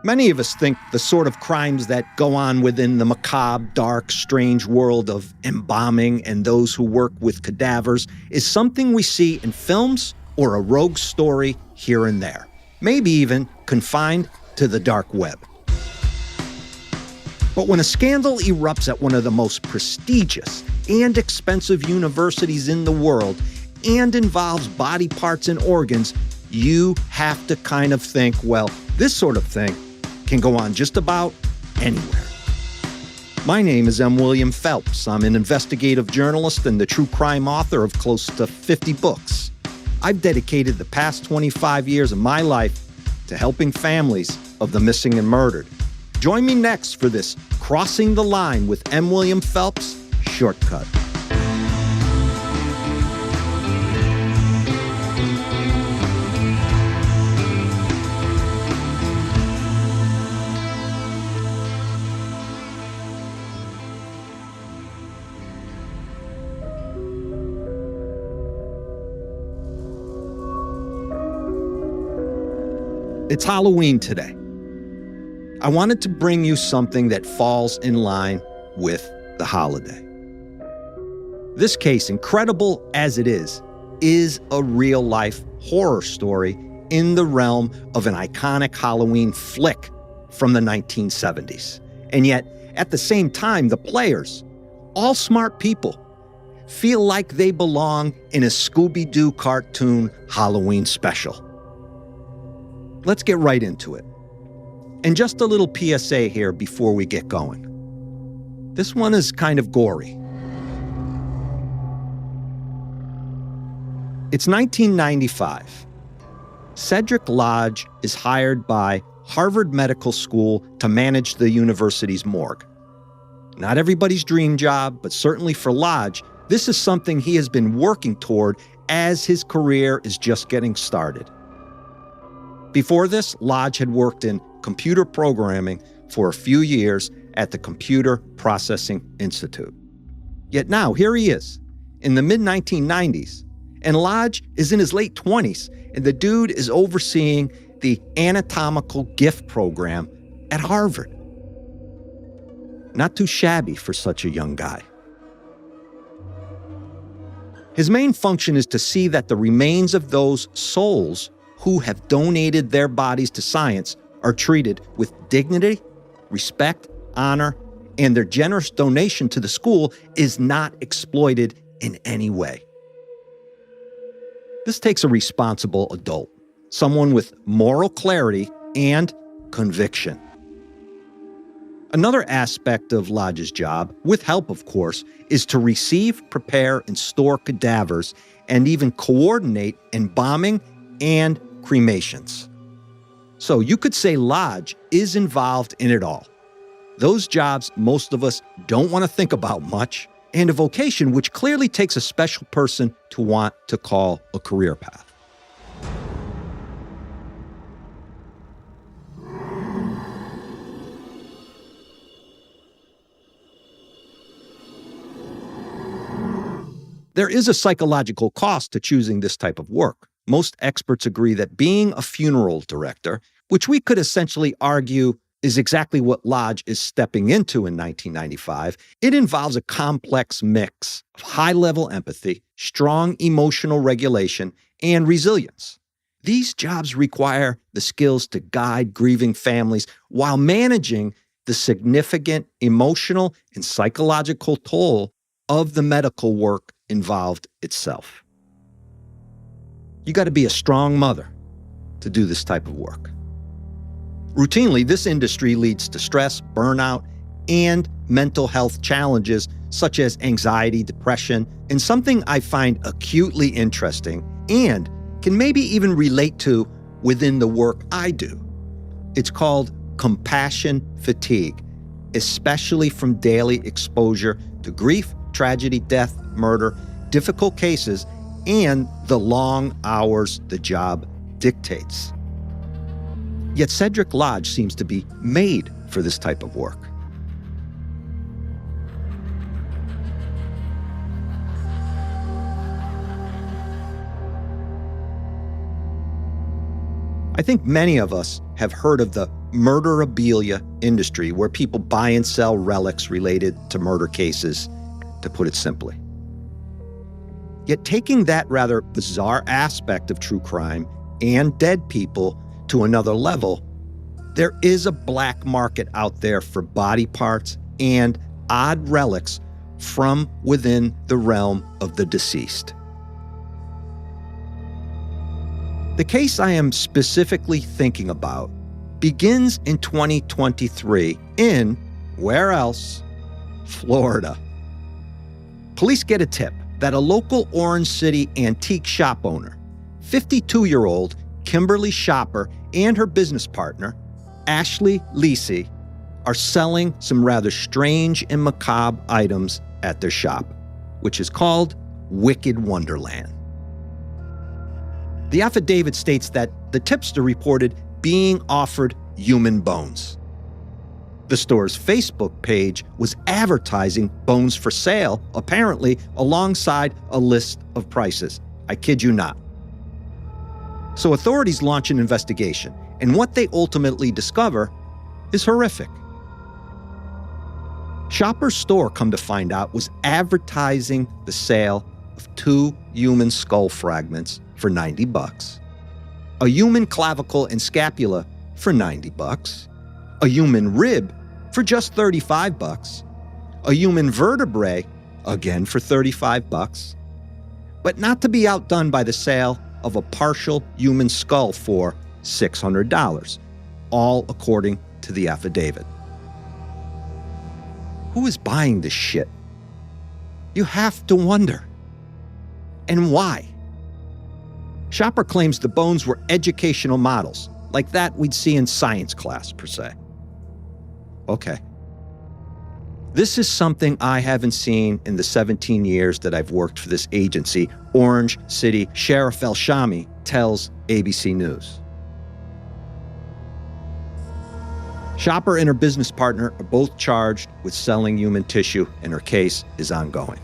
Many of us think the sort of crimes that go on within the macabre, dark, strange world of embalming and those who work with cadavers is something we see in films or a rogue story here and there, maybe even confined to the dark web. But when a scandal erupts at one of the most prestigious and expensive universities in the world and involves body parts and organs, you have to kind of think, well, this sort of thing can go on just about anywhere. My name is M. William Phelps. I'm an investigative journalist and the true crime author of close to 50 books. I've dedicated the past 25 years of my life to helping families of the missing and murdered. Join me next for this Crossing the Line with M. William Phelps shortcut. It's Halloween today. I wanted to bring you something that falls in line with the holiday. This case, incredible as it is a real-life horror story in the realm of an iconic Halloween flick from the 1970s. And yet, at the same time, the players, all smart people, feel like they belong in a Scooby-Doo cartoon Halloween special. Let's get right into it. And just a little PSA here before we get going. This one is kind of gory. It's 1995. Cedric Lodge is hired by Harvard Medical School to manage the university's morgue. Not everybody's dream job, but certainly for Lodge, this is something he has been working toward as his career is just getting started. Before this, Lodge had worked in computer programming for a few years at the Computer Processing Institute. Yet now, here he is, in the mid-1990s, and Lodge is in his late 20s, and the dude is overseeing the anatomical gift program at Harvard. Not too shabby for such a young guy. His main function is to see that the remains of those souls who have donated their bodies to science are treated with dignity, respect, honor, and their generous donation to the school is not exploited in any way. This takes a responsible adult, someone with moral clarity and conviction. Another aspect of Lodge's job, with help of course, is to receive, prepare, and store cadavers and even coordinate embalming and cremations. So you could say Lodge is involved in it all. Those jobs most of us don't want to think about much, and a vocation which clearly takes a special person to want to call a career path. There is a psychological cost to choosing this type of work. Most experts agree that being a funeral director, which we could essentially argue is exactly what Lodge is stepping into in 1995, it involves a complex mix of high-level empathy, strong emotional regulation, and resilience. These jobs require the skills to guide grieving families while managing the significant emotional and psychological toll of the medical work involved itself. You got to be a strong mother to do this type of work. Routinely, this industry leads to stress, burnout, and mental health challenges such as anxiety, depression, and something I find acutely interesting and can maybe even relate to within the work I do. It's called compassion fatigue, especially from daily exposure to grief, tragedy, death, murder, difficult cases, and the long hours the job dictates. Yet Cedric Lodge seems to be made for this type of work. I think many of us have heard of the murderabilia industry where people buy and sell relics related to murder cases, to put it simply. Yet taking that rather bizarre aspect of true crime and dead people to another level, there is a black market out there for body parts and odd relics from within the realm of the deceased. The case I am specifically thinking about begins in 2023 in, where else? Florida. Police get a tip that a local Orange City antique shop owner, 52-year-old Kimberly Shopper, and her business partner, Ashley Lisi, are selling some rather strange and macabre items at their shop, which is called Wicked Wonderland. The affidavit states that the tipster reported being offered human bones. The store's Facebook page was advertising bones for sale, apparently alongside a list of prices. I kid you not. So authorities launch an investigation, and what they ultimately discover is horrific. Shopper's store, come to find out, was advertising the sale of 2 human skull fragments for $90, a human clavicle and scapula for $90, a human rib for just $35, a human vertebrae, again for $35, but not to be outdone by the sale of a partial human skull for $600, all according to the affidavit. Who is buying this shit? You have to wonder. And why? Shopper claims the bones were educational models, like that we'd see in science class, per se. Okay. This is something I haven't seen in the 17 years that I've worked for this agency, Orange City Sheriff El Shami tells ABC News. Shopper and her business partner are both charged with selling human tissue, and her case is ongoing.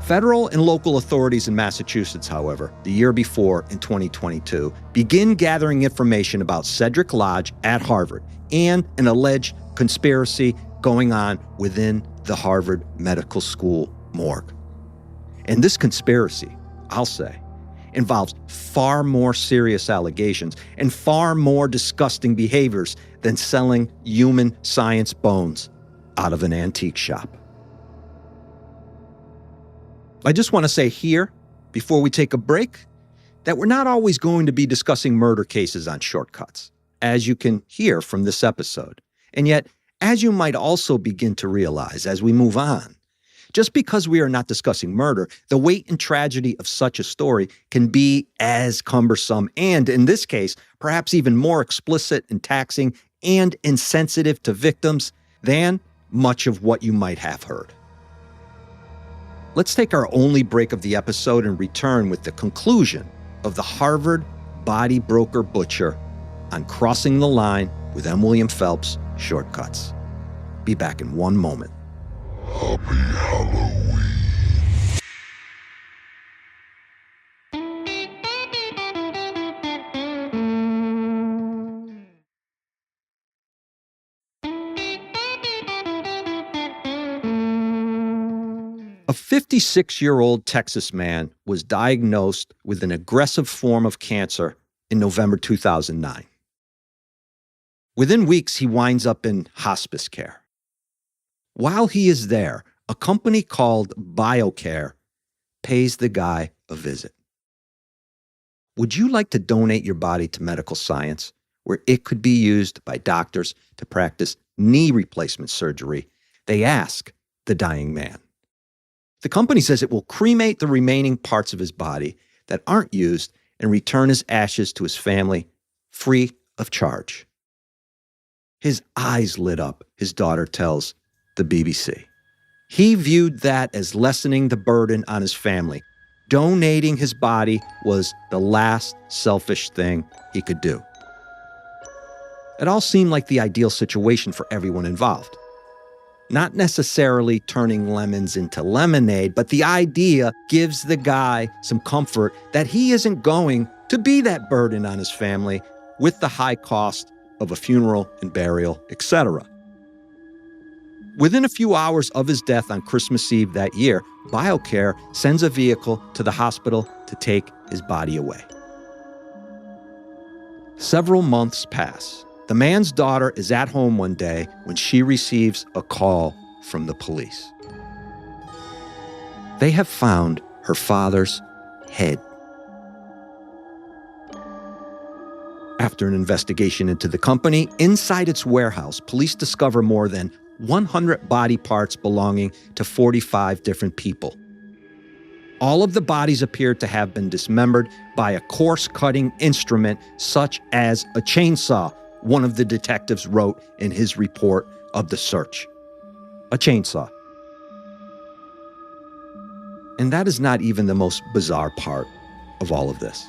Federal and local authorities in Massachusetts, however, the year before, in 2022, begin gathering information about Cedric Lodge at Harvard and an alleged conspiracy going on within the Harvard Medical School morgue. And this conspiracy, I'll say, involves far more serious allegations and far more disgusting behaviors than selling human science bones out of an antique shop. I just want to say here, before we take a break, that we're not always going to be discussing murder cases on Shortcuts, as you can hear from this episode. And yet, as you might also begin to realize as we move on, just because we are not discussing murder, the weight and tragedy of such a story can be as cumbersome and, in this case, perhaps even more explicit and taxing and insensitive to victims than much of what you might have heard. Let's take our only break of the episode and return with the conclusion of the Harvard body broker butcher on Crossing the Line with M. William Phelps, Shortcuts. Be back in one moment. Happy Halloween. A 56-year-old Texas man was diagnosed with an aggressive form of cancer in November 2009. Within weeks, he winds up in hospice care. While he is there, a company called BioCare pays the guy a visit. Would you like to donate your body to medical science, where it could be used by doctors to practice knee replacement surgery? They ask the dying man. The company says it will cremate the remaining parts of his body that aren't used and return his ashes to his family free of charge. His eyes lit up, his daughter tells the BBC. He viewed that as lessening the burden on his family. Donating his body was the last selfish thing he could do. It all seemed like the ideal situation for everyone involved. Not necessarily turning lemons into lemonade, but the idea gives the guy some comfort that he isn't going to be that burden on his family with the high cost of a funeral and burial, etc. Within a few hours of his death on Christmas Eve that year, BioCare sends a vehicle to the hospital to take his body away. Several months pass. The man's daughter is at home one day when she receives a call from the police. They have found her father's head. After an investigation into the company, inside its warehouse, police discover more than 100 body parts belonging to 45 different people. All of the bodies appeared to have been dismembered by a coarse-cutting instrument such as a chainsaw, one of the detectives wrote in his report of the search. A chainsaw. And that is not even the most bizarre part of all of this.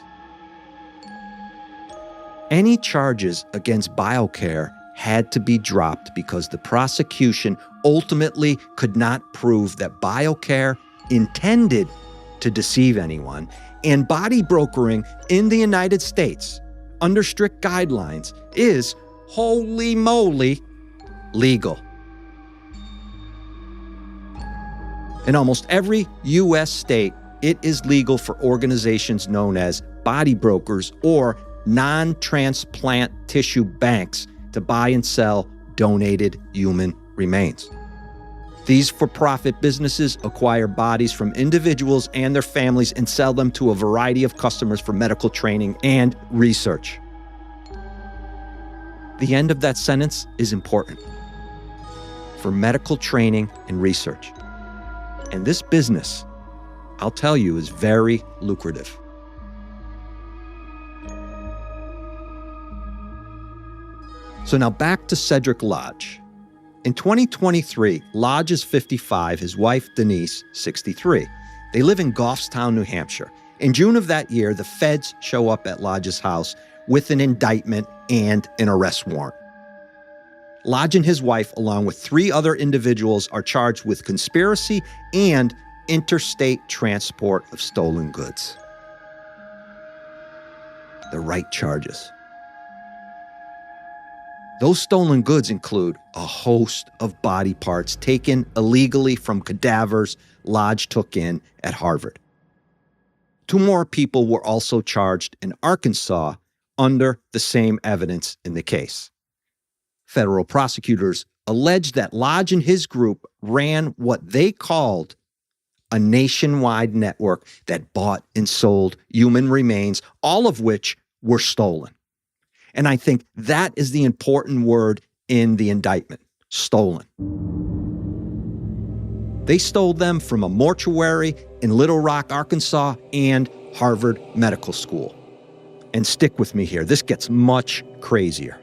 Any charges against BioCare had to be dropped because the prosecution ultimately could not prove that BioCare intended to deceive anyone, and body brokering in the United States, under strict guidelines, is, holy moly, legal. In almost every U.S. state, it is legal for organizations known as body brokers or non-transplant tissue banks to buy and sell donated human remains. These for-profit businesses acquire bodies from individuals and their families and sell them to a variety of customers for medical training and research. The end of that sentence is important. For medical training and research. And this business, I'll tell you, is very lucrative. So now back to Cedric Lodge. In 2023, Lodge is 55, his wife Denise, 63. They live in Goffstown, New Hampshire. In June of that year, the feds show up at Lodge's house with an indictment and an arrest warrant. Lodge and his wife, along with 3 other individuals, are charged with conspiracy and interstate transport of stolen goods. The right charges. Those stolen goods include a host of body parts taken illegally from cadavers Lodge took in at Harvard. 2 more people were also charged in Arkansas under the same evidence in the case. Federal prosecutors alleged that Lodge and his group ran what they called a nationwide network that bought and sold human remains, all of which were stolen. And I think that is the important word in the indictment, stolen. They stole them from a mortuary in Little Rock, Arkansas, and Harvard Medical School. And stick with me here, this gets much crazier.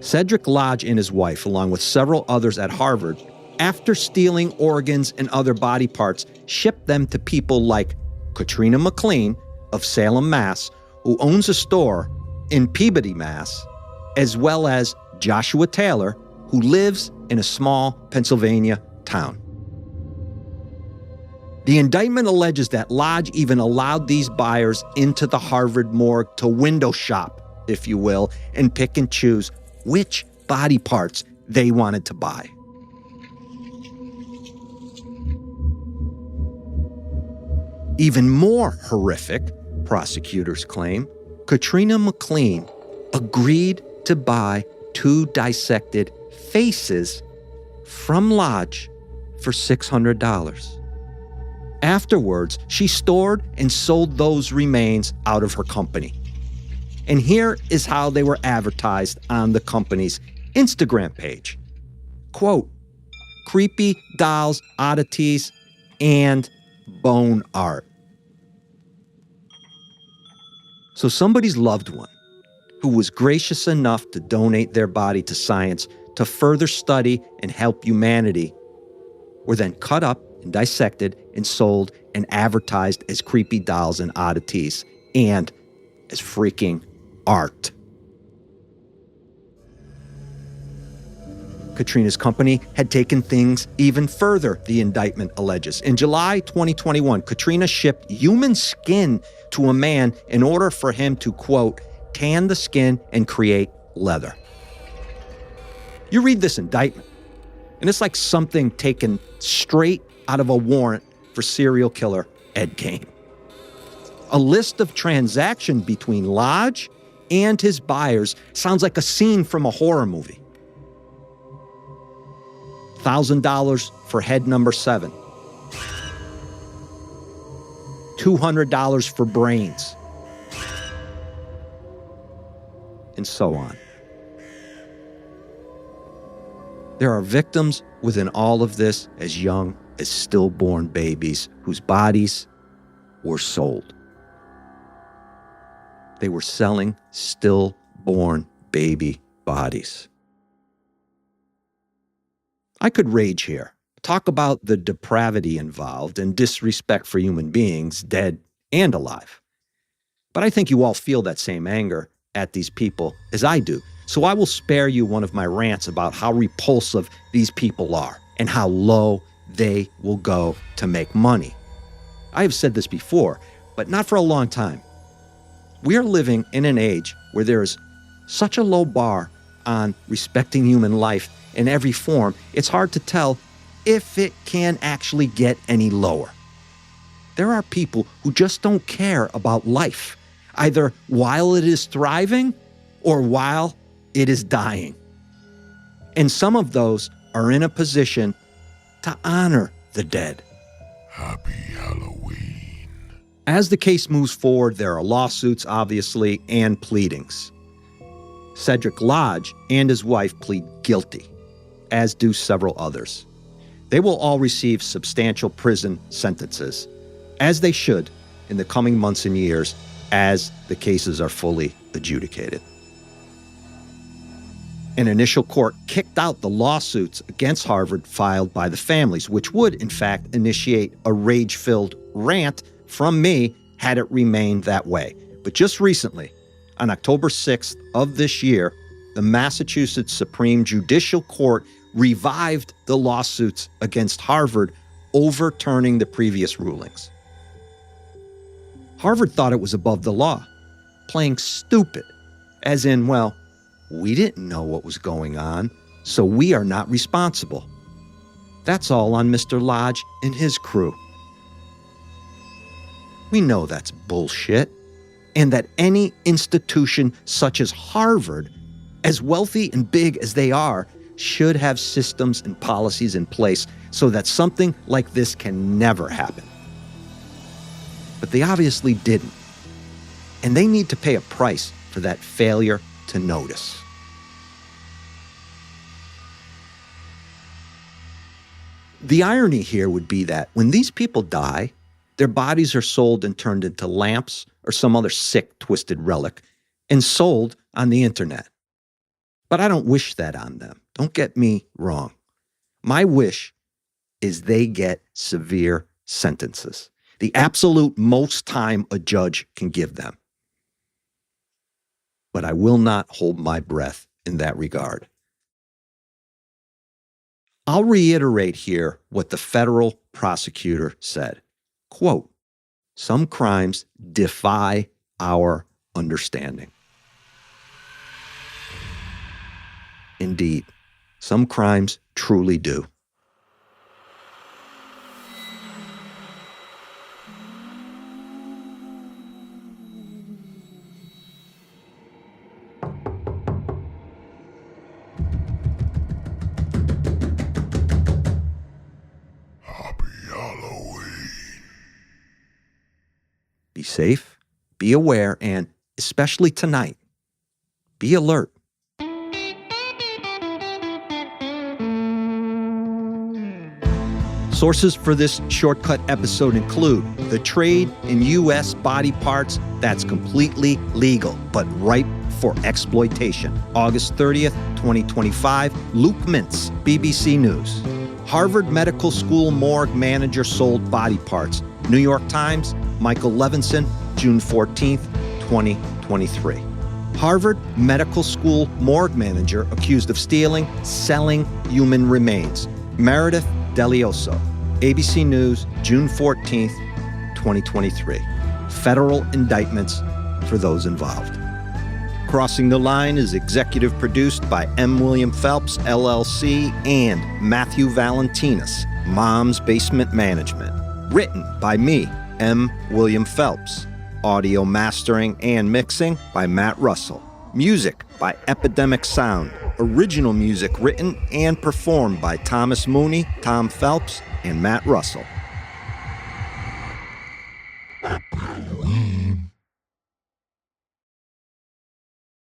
Cedric Lodge and his wife, along with several others at Harvard, after stealing organs and other body parts, shipped them to people like Katrina McLean of Salem, Mass., who owns a store in Peabody, Mass., as well as Joshua Taylor, who lives in a small Pennsylvania town. The indictment alleges that Lodge even allowed these buyers into the Harvard morgue to window shop, if you will, and pick and choose which body parts they wanted to buy. Even more horrific, prosecutors claim, Katrina McLean agreed to buy 2 dissected faces from Lodge for $600. Afterwards, she stored and sold those remains out of her company. And here is how they were advertised on the company's Instagram page. Quote, creepy dolls, oddities, and bone art. So somebody's loved one who was gracious enough to donate their body to science to further study and help humanity were then cut up and dissected and sold and advertised as creepy dolls and oddities and as freaking art. Katrina's company had taken things even further, the indictment alleges. In July 2021, Katrina shipped human skin to a man in order for him to, quote, tan the skin and create leather. You read this indictment, and it's like something taken straight out of a warrant for serial killer Ed Gein. A list of transactions between Lodge and his buyers sounds like a scene from a horror movie. $1,000 for head number 7. $200 for brains. And so on. There are victims within all of this as young as stillborn babies whose bodies were sold. They were selling stillborn baby bodies. I could rage here, talk about the depravity involved and disrespect for human beings, dead and alive. But I think you all feel that same anger at these people as I do. So I will spare you one of my rants about how repulsive these people are and how low they will go to make money. I have said this before, but not for a long time. We are living in an age where there is such a low bar on respecting human life in every form, it's hard to tell if it can actually get any lower. There are people who just don't care about life, either while it is thriving or while it is dying. And some of those are in a position to honor the dead. Happy Halloween. As the case moves forward, there are lawsuits, obviously, and pleadings. Cedric Lodge and his wife plead guilty, as do several others. They will all receive substantial prison sentences, as they should in the coming months and years as the cases are fully adjudicated. An initial court kicked out the lawsuits against Harvard filed by the families, which would, in fact, initiate a rage-filled rant from me had it remained that way. But just recently, on October 6th of this year, the Massachusetts Supreme Judicial Court revived the lawsuits against Harvard, overturning the previous rulings. Harvard thought it was above the law, playing stupid, as in, well, we didn't know what was going on, so we are not responsible. That's all on Mr. Lodge and his crew. We know that's bullshit, and that any institution such as Harvard, as wealthy and big as they are, should have systems and policies in place so that something like this can never happen. But they obviously didn't, and they need to pay a price for that failure to notice. The irony here would be that when these people die, their bodies are sold and turned into lamps or some other sick, twisted relic and sold on the internet. But I don't wish that on them. Don't get me wrong. My wish is they get severe sentences, the absolute most time a judge can give them. But I will not hold my breath in that regard. I'll reiterate here what the federal prosecutor said. Quote, "Some crimes defy our understanding." Indeed, some crimes truly do. Happy Halloween. Be safe, be aware, and especially tonight, be alert. Sources for this shortcut episode include the trade in U.S. body parts that's completely legal but ripe for exploitation. August 30th, 2025, Luke Mintz, BBC News. Harvard Medical School morgue manager sold body parts. New York Times, Michael Levinson, June 14th, 2023. Harvard Medical School morgue manager accused of stealing, selling human remains. Meredith Delioso. ABC News, June 14th, 2023. Federal indictments for those involved. Crossing the Line is executive produced by M. William Phelps, LLC, and Matthew Valentinus, Mom's Basement Management. Written by me, M. William Phelps. Audio mastering and mixing by Matt Russell. Music by Epidemic Sound. Original music written and performed by Thomas Mooney, Tom Phelps, and Matt Russell.